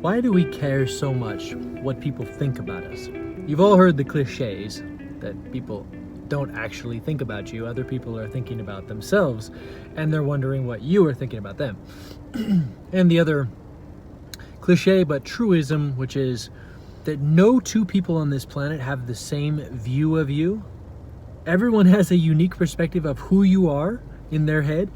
Why do we care so much what people think about us? You've all heard the cliches that people don't actually think about you. Other people are thinking about themselves, and they're wondering what you are thinking about them. And the other cliche but truism, which is that no two people on this planet have the same view of you. Everyone has a unique perspective of who you are in their head,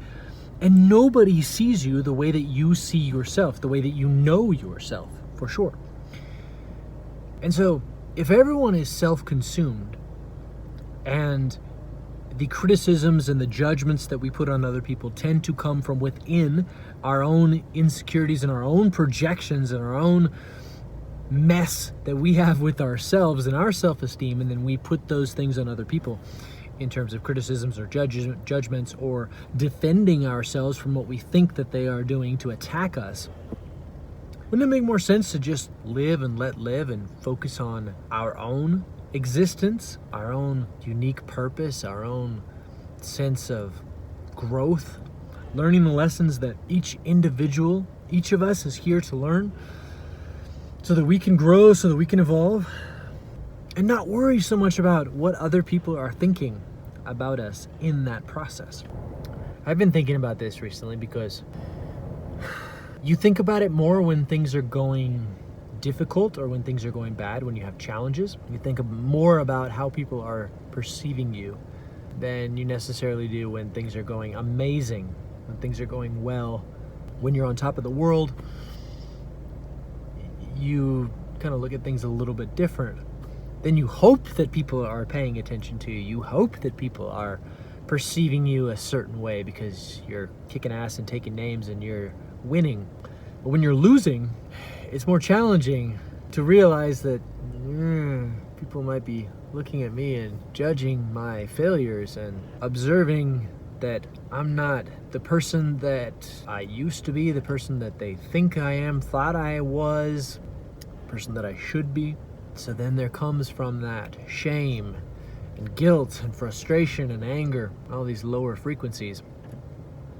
and nobody sees you the way that you see yourself, the way that you know yourself, for sure. And so, if everyone is self-consumed, and the criticisms and the judgments that we put on other people tend to come from within our own insecurities and our own projections and our own mess that we have with ourselves and our self-esteem, and then we put those things on other people in terms of criticisms or judgments or defending ourselves from what we think that they are doing to attack us. Wouldn't it make more sense to just live and let live and focus on our own existence, our own unique purpose, our own sense of growth, learning the lessons that each of us is here to learn, so that we can grow, so that we can evolve, and not worry so much about what other people are thinking about us in that process? I've been thinking about this recently because you think about it more when things are going difficult or when things are going bad, when you have challenges. You think more about how people are perceiving you than you necessarily do when things are going amazing, when things are going well, when you're on top of the world. You kind of look at things a little bit different. Then you hope that people are paying attention to you. You hope that people are perceiving you a certain way because you're kicking ass and taking names and you're winning. But when you're losing, it's more challenging to realize that people might be looking at me and judging my failures and observing that I'm not the person that I used to be, the person that they think I am, thought I was, the person that I should be. So then there comes from that shame and guilt and frustration and anger, all these lower frequencies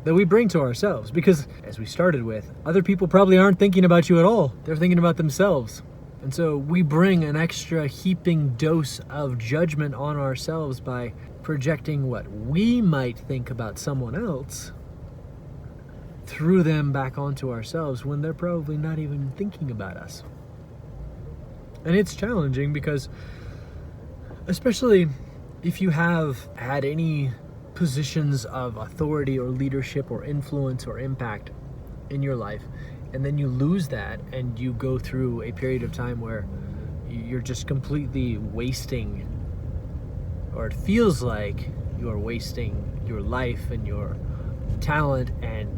that we bring to ourselves, because as we started with, other people probably aren't thinking about you at all. They're thinking about themselves. And so we bring an extra heaping dose of judgment on ourselves by projecting what we might think about someone else through them back onto ourselves when they're probably not even thinking about us. And it's challenging because, especially if you have had any positions of authority or leadership or influence or impact in your life, and then you lose that and you go through a period of time where you're just completely wasting, or it feels like you're wasting your life and your talent and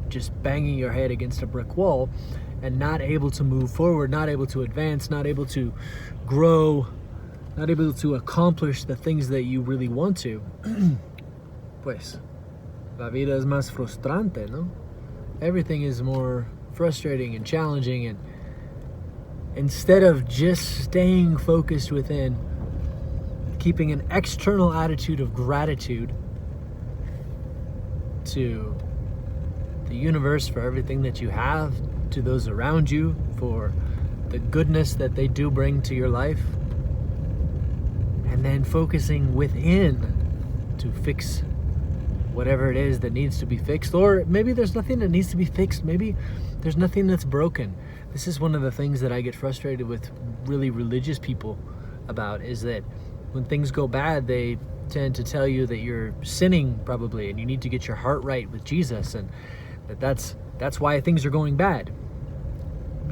just banging your head against a brick wall and not able to move forward, not able to advance, not able to grow, not able to accomplish the things that you really want to. Pues, la vida es más frustrante, ¿no? Everything is more frustrating and challenging, and instead of just staying focused within, keeping an external attitude of gratitude to the universe for everything that you have, to those around you for the goodness that they do bring to your life, and then focusing within to fix whatever it is that needs to be fixed. Or maybe there's nothing that needs to be fixed. Maybe there's nothing that's broken. This is one of the things that I get frustrated with really religious people about, is that when things go bad, they tend to tell you that you're sinning probably and you need to get your heart right with Jesus, and that's why things are going bad.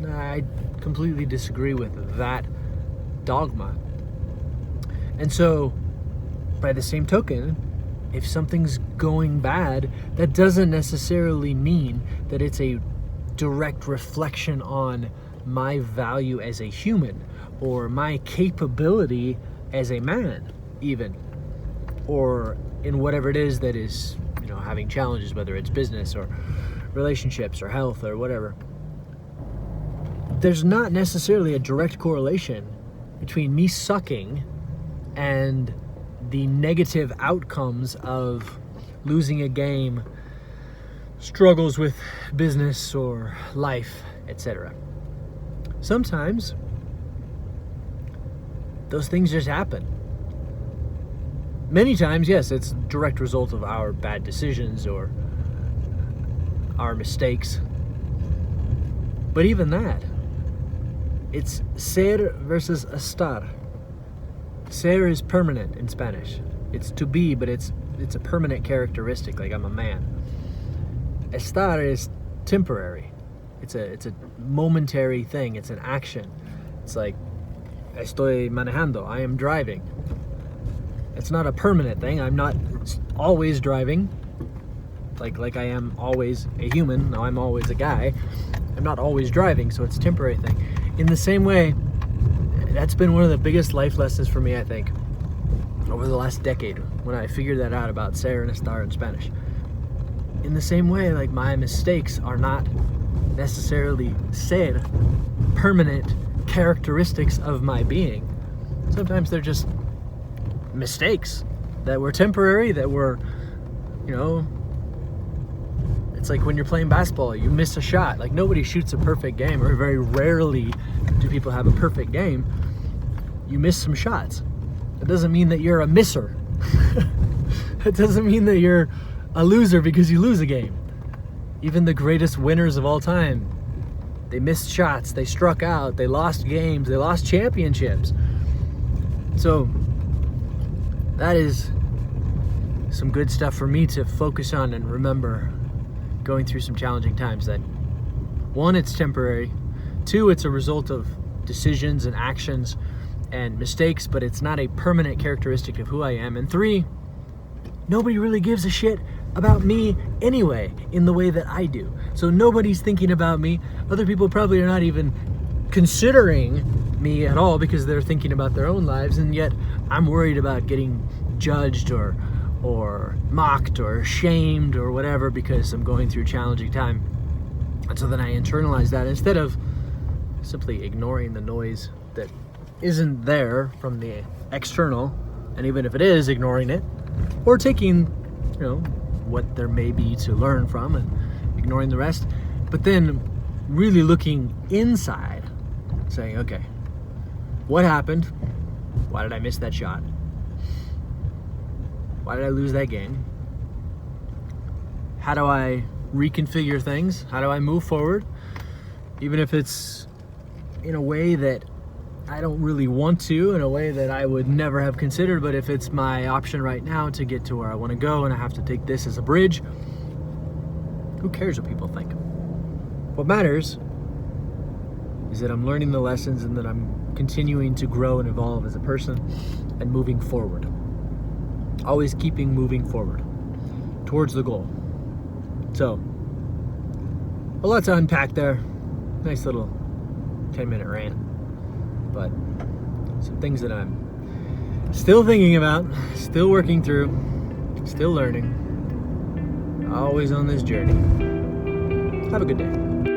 I completely disagree with that dogma. And so, by the same token, if something's going bad, that doesn't necessarily mean that it's a direct reflection on my value as a human or my capability as a man, even, or in whatever it is that is, having challenges, whether it's business or relationships or health or whatever. There's not necessarily a direct correlation between me sucking and the negative outcomes of losing a game, struggles with business or life, etc. sometimes those things just happen. Many times, yes, it's a direct result of our bad decisions or our mistakes. But even that, it's ser versus estar. Ser is permanent in Spanish. It's to be, but it's a permanent characteristic, like I'm a man. Estar is temporary. It's a momentary thing. It's an action. It's like, estoy manejando. I am driving. It's not a permanent thing. I'm not always driving. Like I am always a human. Now I'm always a guy. I'm not always driving, so it's a temporary thing. In the same way, that's been one of the biggest life lessons for me, I think, over the last decade, when I figured that out about ser and estar in Spanish. In the same way, like, my mistakes are not necessarily ser, permanent characteristics of my being. Sometimes they're just mistakes that were temporary, that were, it's like when you're playing basketball, you miss a shot. Like, nobody shoots a perfect game, or very rarely do people have a perfect game. You miss some shots. That doesn't mean that you're a misser. That doesn't mean that you're a loser because you lose a game. Even the greatest winners of all time, they missed shots, they struck out, they lost games, they lost championships. So that is some good stuff for me to focus on and remember going through some challenging times. That, one, it's temporary. Two, it's a result of decisions and actions and mistakes, but it's not a permanent characteristic of who I am. And three, nobody really gives a shit about me anyway in the way that I do. So nobody's thinking about me. Other people probably are not even considering me at all because they're thinking about their own lives, and yet I'm worried about getting judged or mocked or shamed or whatever because I'm going through a challenging time. And so then I internalize that instead of simply ignoring the noise that isn't there from the external, and even if it is, ignoring it, or taking, what there may be to learn from and ignoring the rest, but then really looking inside, saying, okay, what happened? Why did I miss that shot? Why did I lose that game? How do I reconfigure things? How do I move forward? Even if it's in a way that I don't really want to, in a way that I would never have considered, but if it's my option right now to get to where I want to go and I have to take this as a bridge, who cares what people think? What matters is that I'm learning the lessons and that I'm continuing to grow and evolve as a person and moving forward. Always keeping moving forward towards the goal. So, a lot to unpack there. Nice little 10-minute rant. But some things that I'm still thinking about, still working through, still learning. Always on this journey. Have a good day.